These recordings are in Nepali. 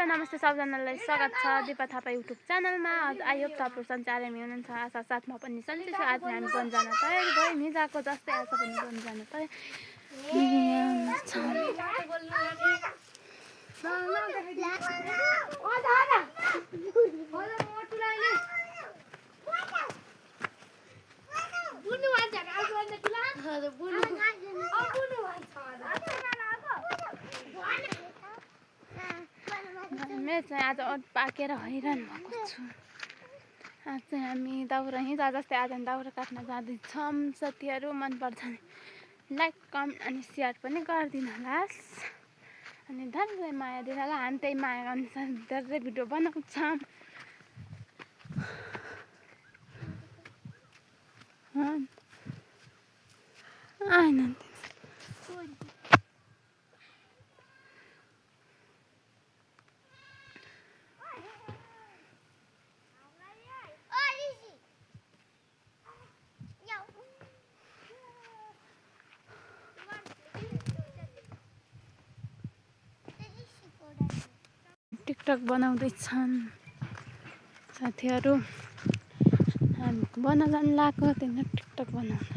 नमस्ते सबजनालाई स्वागत छ दिपा थापा युट्युब च्यानलमा। आई होप तपाईँहरू सञ्चारमै हुनुहुन्छ। आशा साथमा पनि सन्चै छ। आज हामी वन जान तयारी भयो। निजाको जस्तै आज पनि वन जान तयारी मैं चाहिँ आज पाकेर हैरान भएको छु। आज चाहिँ हामी दाउरा हिजो जस्तै आज दाउरा काट्न जाँदैछौँ। साथीहरू मन पर्छ भने लाइक कमेन्ट अनि सेयर पनि गरिदिनु होला अनि धेरै माया दिनु होला। हामी त्यही माया अनुसार धेरै भिडियो बनाउँछौँ। टिकटक बनाउँदैछन् साथीहरू। हामी बना जानु लाग्यो त्यहाँ टिकटक बनाउन।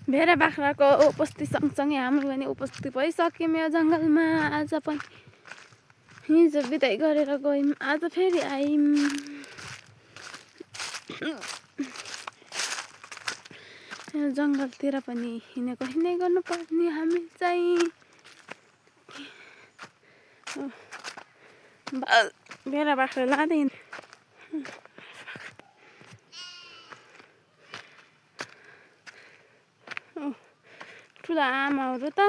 भेडा बाख्राको उपस्थिति सँगसँगै हाम्रो पनि उपस्थिति भइसक्यौँ यो जङ्गलमा। आज पनि हिजो बिदाई गरेर गयौँ, आज फेरि आयौँ। यो जङ्गलतिर पनि हिँडै गर्नुपर्ने हामी चाहिँ। भेडा बाख्रा लाँदै ठुला आमाहरू त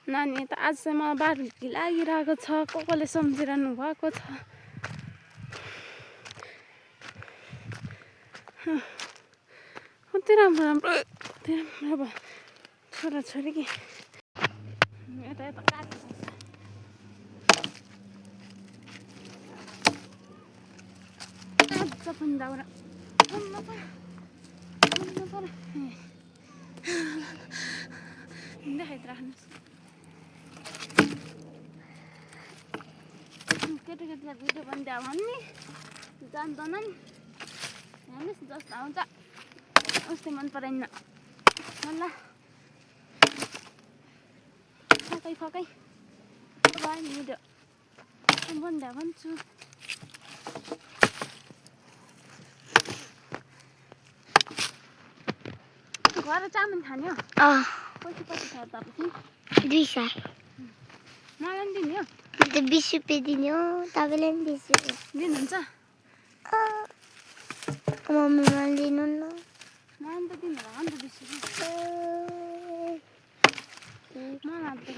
नानी त आज चाहिँ मलाई बारीकी लागिरहेको छ। कसले सम्झिरहनु भएको छ। कति राम्रो अब छोराछोरी कि यता काट्छ आज पनि दाउरा देखाइराख्नुहोस्। केटाकेटीलाई भिडियो बनिदियो भने जान्दैनन्। हेर्नुहोस् जस्तो आउँछ उस्तै मन पराइन्न ल। फकै भयो नि भिडियो बनिदियो भन्छु। घर चाउमिन खाने हो? पछि खायो तपाईँ 2 सय। मलाई पनि दिने हो? 20 रुपियाँ दिने हो। तपाईँलाई पनि 20 रुपियाँ दिनुहुन्छ? मम्मीलाई दिनु न। मलाई त दिनु होला नि त 20 रुपियाँ। मलाई देख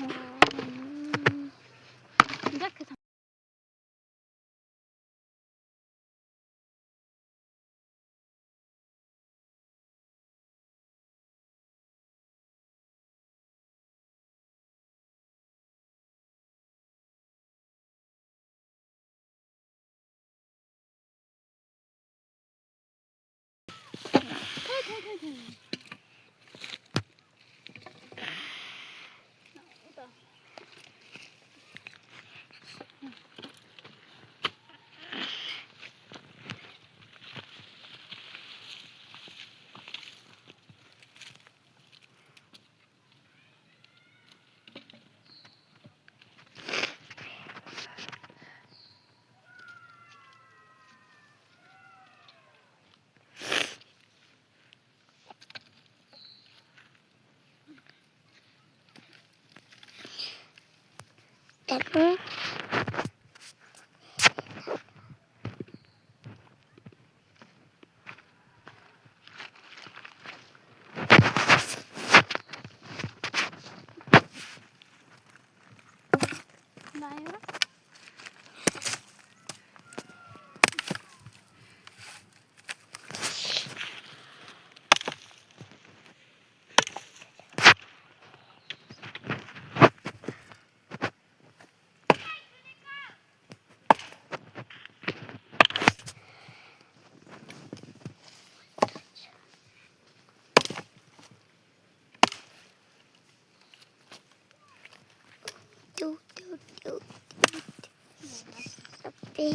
अबे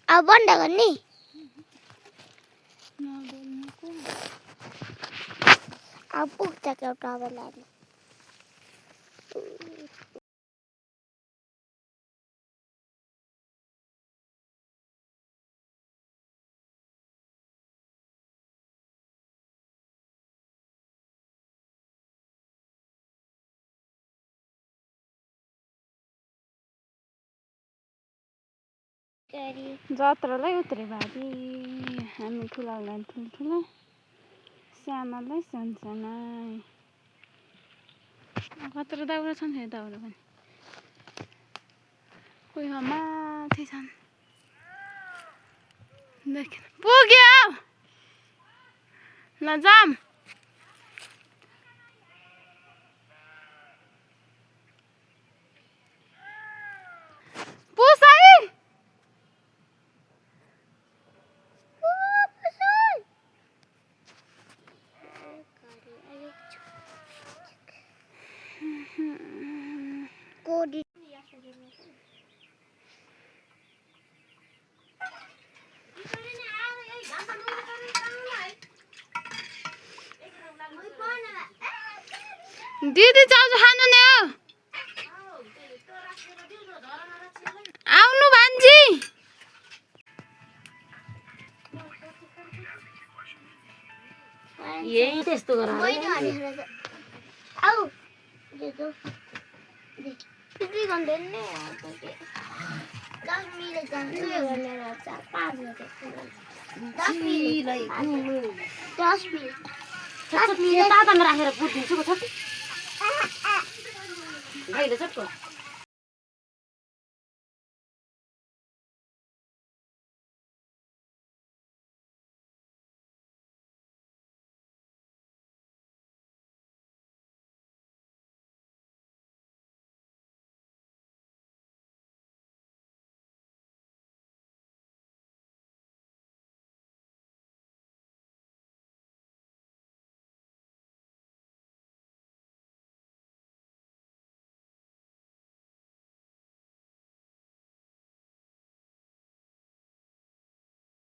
अब बन्द गर्ने नबोल्नुको अब पुग्छ एउटा बेलाले जात्रालाई उत्रे भारी हामी ठुलालाई ठुल्ठुला सानालाई सानसाना कत्रो दाउरा छन् फेरि दाउरा पनि कोही माथि छन् देखेन पुग्यो ल जाम पुस है कोडी दिदी चाउचाउ खानु नि हो आउनु भान्जी यही त्यस्तो गर आऊ त्यति गर्दैन नि 10 मिनट जान्छ उयो गर्ने रहेछ 5 मिनट 10 मिनट तातामा राखेर पुटिदिन्छु पो छ भाइले चट्को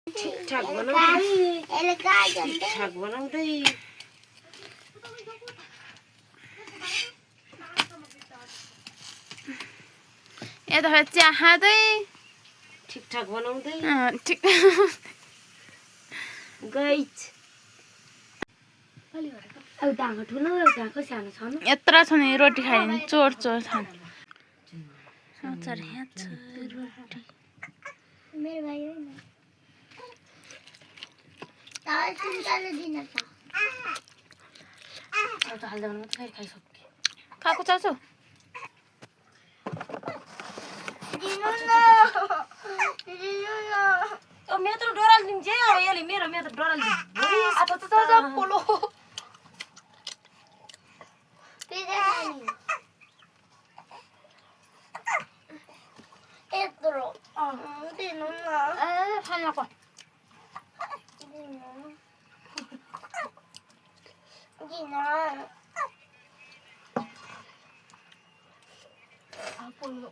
ठिकठाक बनाउँदै यता चिया खाँदै ठिकठाक बनाउँदै ठिक गइच एउटा आँखा ठुलो एउटा आँखा सानो छ यत्रो छ नि रोटी खाइदिनु चोर चोर छन् अचार यहाँ छ रोटी मेरो भाइ होइन ताल सुन्तले दिन छ एउटा हाल्दा मात्रै फेरि खाइसक्यो खाएको चाउचाउ दिनु न अब मेरो त डराल दिन्छ है अब यसले मेरो त डराल दिन्छ अब त त पोलो पिजा खानी यत्रो दिनु न खानु को दिनु पोलो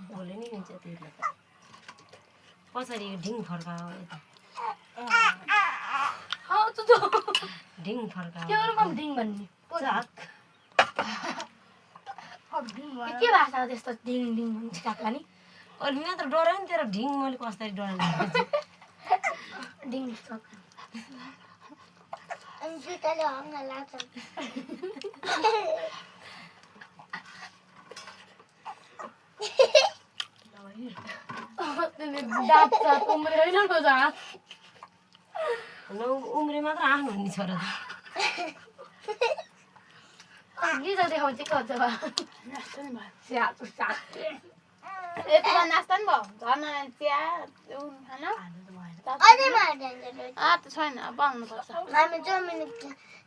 भोलि नै हुन्छ त्यसले त पछाडि ढिङ फर्कायो यता ढिङ फर्कायो डिङ भन्ने चाक के भाषा हो त्यस्तो डिङ डिङ भन्छ काका नि अनि मेरो त डरायो नि तेरो ढिङ मैले कसरी डराएँ डिङ सक् अनि जुत्ताले हङ्गा लाग्छ दाँत साथ उम्रेन न जहाँ उम्रे मात्र आफ्नो नि छोरा गीत देखाउँछ के हुन्छ यतिमा नास्ता नि भयो झर्ना चिया खान त छैन बनाउनुपर्छ हामी चाउमिन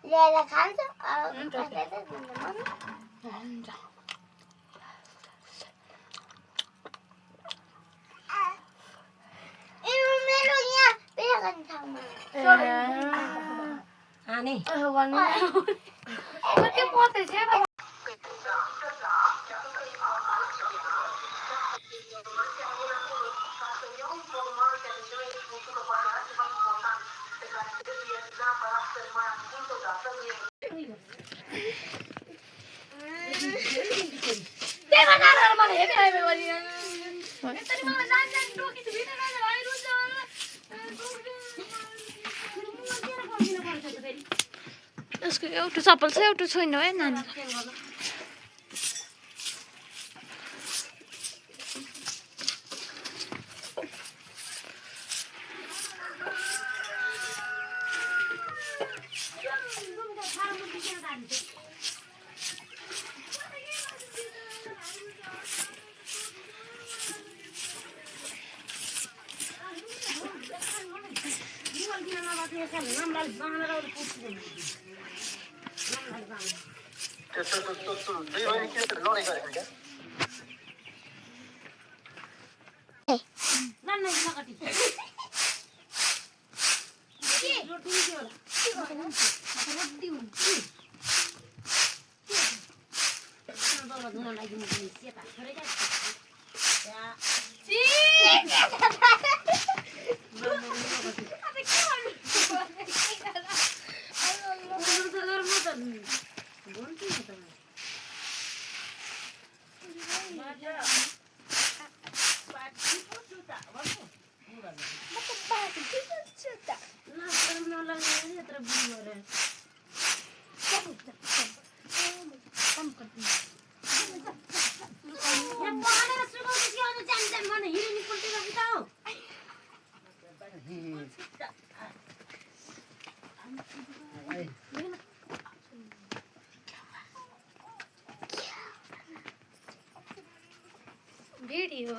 ल्याएर खान्छ हुन्छ मेरो यहाँ पेला खान्छ आने यसको एउटा चप्पल छ एउटा छैन है नानी भिडियो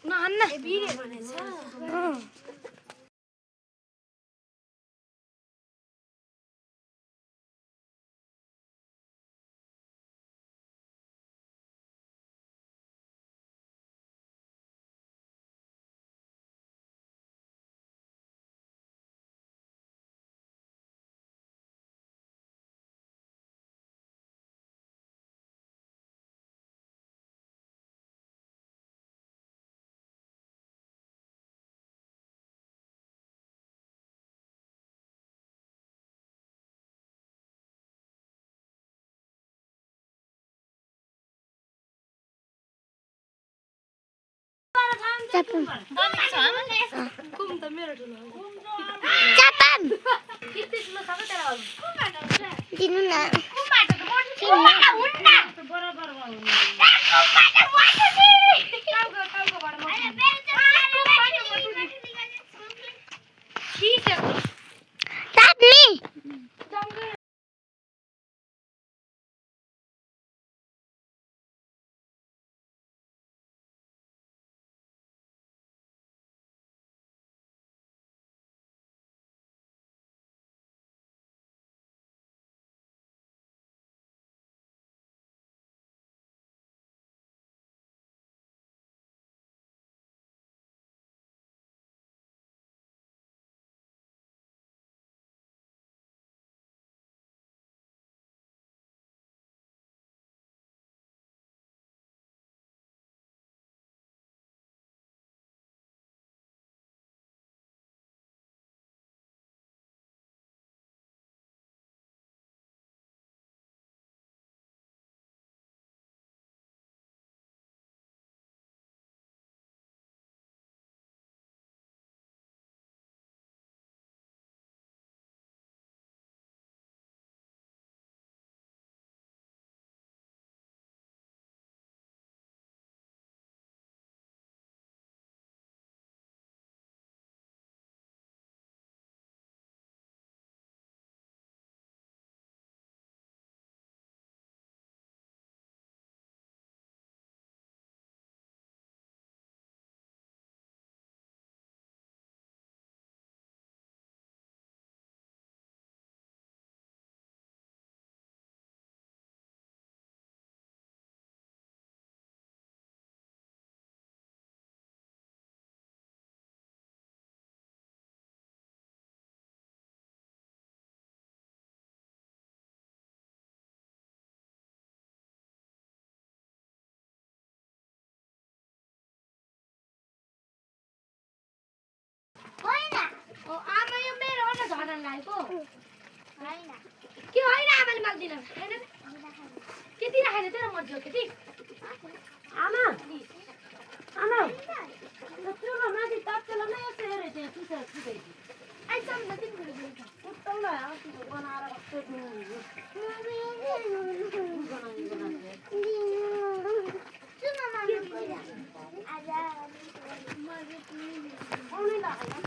न भिडियो बनेछ दिनु न लागेको होइन के होइन आमाले माग्दिन हैन केटी राखेर तेरो मर्जी हो केटी आमा आमा त्यो ल माथि तात्केला नै यसो हेरे चाहिँ सुते सुते आइसम न तिम्रो उतौला आफू बनाएर कस्तो सुन मामा आज आउनै लाग्यो